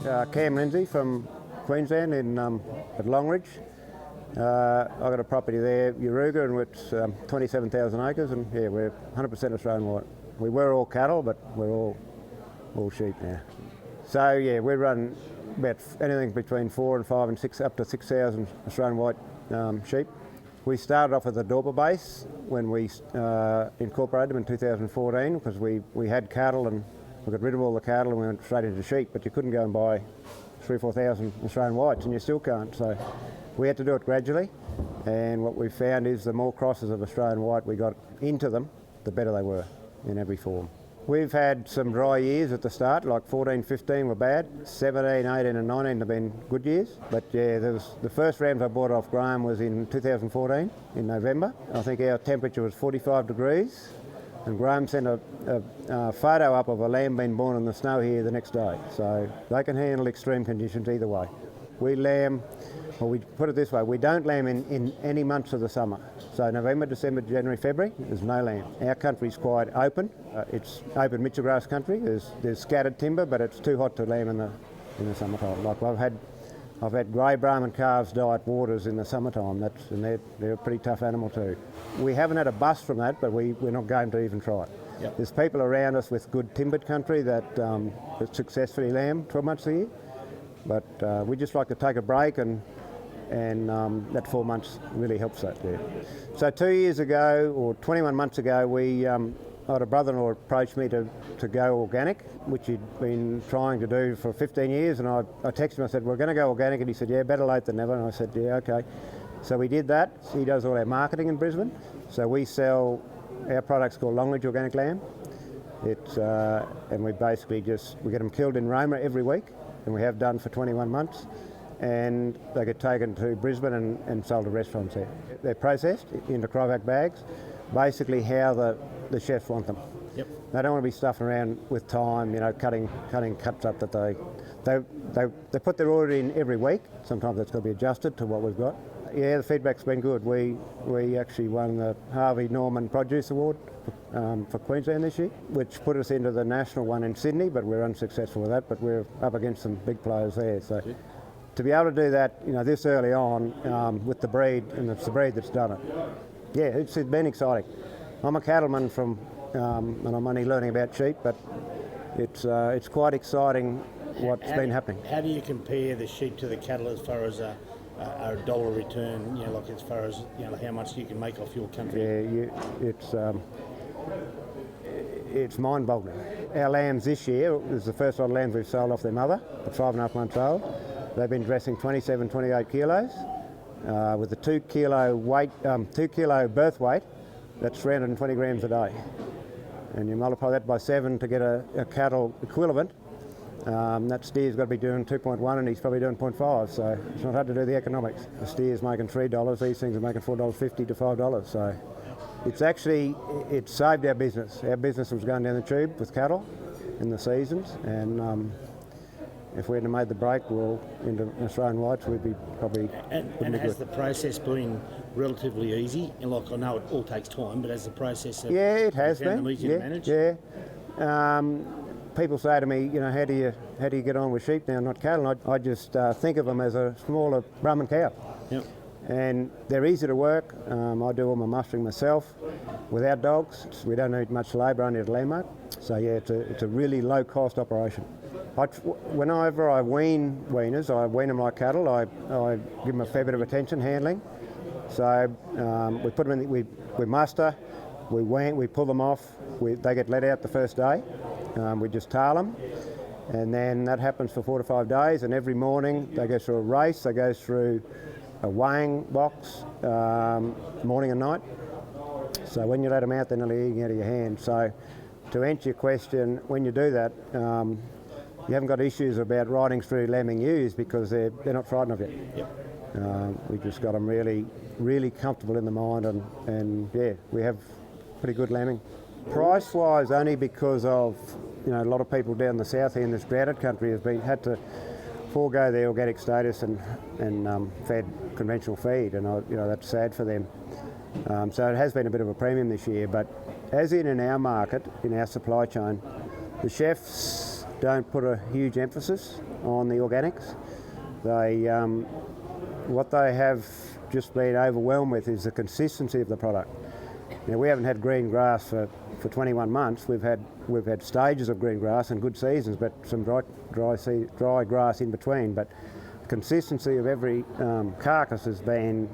Cam Lindsay from Queensland at Longreach. I've got a property there, Yuruga, and it's 27,000 acres, and yeah, we're 100% Australian white. We were all cattle, but we're all sheep now. So yeah, we run about anything between 4 and 5 and 6, up to 6,000 Australian white sheep. We started off at the Dorper base when we incorporated them in 2014 because we had cattle and we got rid of all the cattle and we went straight into sheep, but you couldn't go and buy 3,000 or 4,000 Australian whites, and you still can't. So we had to do it gradually, and what we found is the more crosses of Australian white we got into them, the better they were in every form. We've had some dry years at the start, like 14, 15 were bad, 17, 18 and 19 have been good years. But yeah, the first rams I bought off Graham was in 2014, in November. I think our temperature was 45 degrees, and Graham sent a photo up of a lamb being born in the snow here the next day. So they can handle extreme conditions either way. We lamb, well, we put it this way, we don't lamb in any months of the summer. So November, December, January, February, there's no lamb. Our country's quite open. It's open mitchell grass country. There's scattered timber, but it's too hot to lamb in the summertime. Like I've had grey Brahman calves die at waters in the summertime. And they're a pretty tough animal too. We haven't had a bust from that, but we're not going to even try it. Yep. There's people around us with good timbered country that successfully lamb 12 months a year, but we just like to take a break, and that 4 months really helps that there. So 2 years ago, or 21 months ago, I had a brother-in-law approach me to go organic, which he'd been trying to do for 15 years, and I texted him, I said, we're going to go organic, and he said, yeah, better late than never, and I said, yeah, okay. So we did that. He does all our marketing in Brisbane, so we sell our products called Longreach Organic Lamb. And we basically we get them killed in Roma every week, and we have done for 21 months. And they get taken to Brisbane and sold to restaurants there. They're processed into cryovac bags, basically how the chefs want them. Yep. They don't want to be stuffing around with time, cutting cuts up that they put their order in every week. Sometimes that's got to be adjusted to what we've got. Yeah, the feedback's been good. We actually won the Harvey Norman Produce Award for Queensland this year, which put us into the national one in Sydney, but we're unsuccessful with that, but we're up against some big players there. So. To be able to do that, this early on with the breed, and it's the breed that's done it. Yeah, it's been exciting. I'm a cattleman and I'm only learning about sheep, but it's quite exciting what's been happening. How do you compare the sheep to the cattle as far as a dollar return? Like as far as how much you can make off your country? Yeah, it's mind-boggling. Our lambs this year is the first lot of lambs we've sold off their mother at 5.5 months old. They've been dressing 27, 28 kilos. With a 2 kilo birth weight, that's 320 grams a day. And you multiply that by 7 to get a cattle equivalent, that steer's got to be doing 2.1 and he's probably doing 0.5, so it's not hard to do the economics. The steer's making $3, these things are making $4.50 to $5, so it's saved our business. Our business was going down the tube with cattle in the seasons, and if we hadn't made the break into Australian whites, we'd be probably And has the process been relatively easy? And I know it all takes time, but has the process it has been easy to manage? Yeah. People say to me, how do you get on with sheep now, not cattle? And I just think of them as a smaller Brahman cow. Yep. And they're easy to work. I do all my mustering myself without dogs. We don't need much labour, only at a landmark. So yeah, it's a really low cost operation. Whenever I wean weaners, I wean them like cattle. I give them a fair bit of attention, handling. So we put them in, we muster, we wean, we pull them off. They get let out the first day. We just tail them, and then that happens for 4 to 5 days. And every morning they go through a race. They go through a weighing box, morning and night. So when you let them out, they're nearly eating out of your hand. So to answer your question, when you do that, you haven't got issues about riding through lambing ewes because they're not frightened of you. Yep. We just got them really, really comfortable in the mind, and yeah, we have pretty good lambing. Price-wise, only because of a lot of people down the south here in this droughted country had to forego their organic status and fed conventional feed, and that's sad for them. So it has been a bit of a premium this year, but as in our market, in our supply chain, the chefs don't put a huge emphasis on the organics. They, what they have just been overwhelmed with is the consistency of the product. Now, we haven't had green grass for 21 months. We've had stages of green grass and good seasons, but some dry grass in between. But the consistency of every carcass has been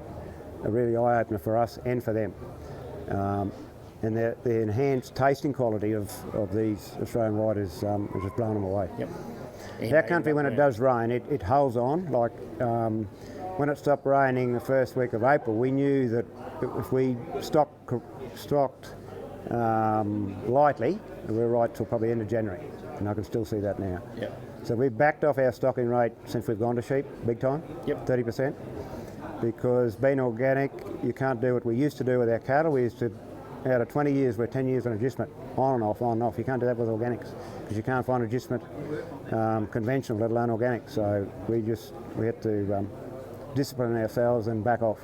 a really eye-opener for us and for them. And the enhanced tasting quality of these Australian white has just blown them away. Yep. Our country, when it does rain, it holds on. Like when it stopped raining the first week of April, we knew that if we stocked lightly, we were right till probably end of January, and I can still see that now. Yep. So we've backed off our stocking rate since we've gone to sheep, big time. Yep. 30%, because being organic, you can't do what we used to do with our cattle. We used to, out of 20 years, we're 10 years on adjustment, on and off, on and off. You can't do that with organics because you can't find adjustment conventional, let alone organic. So we had to discipline ourselves and back off.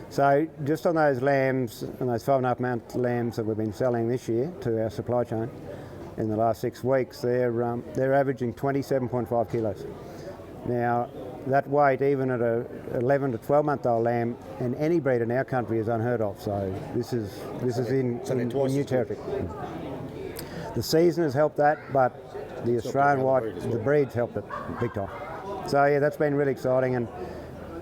So just on those lambs, and those 5.5 month lambs that we've been selling this year to our supply chain in the last 6 weeks, they're averaging 27.5 kilos. Now, that weight, even at a 11 to 12 month old lamb in any breed in our country, is unheard of. So this is in new territory. The season has helped that, but the Australian white, the breeds helped it big time. So yeah, that's been really exciting.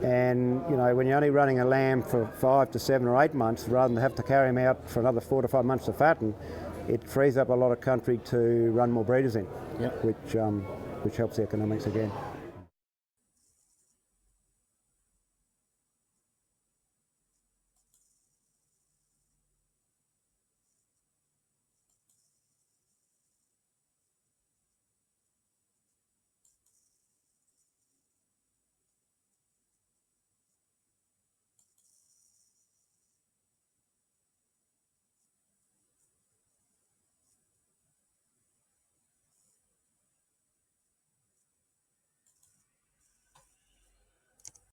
And you know, when you're only running a lamb for 5 to 7 or 8 months, rather than have to carry him out for another 4 to 5 months to fatten, it frees up a lot of country to run more breeders in, yep. which helps the economics again.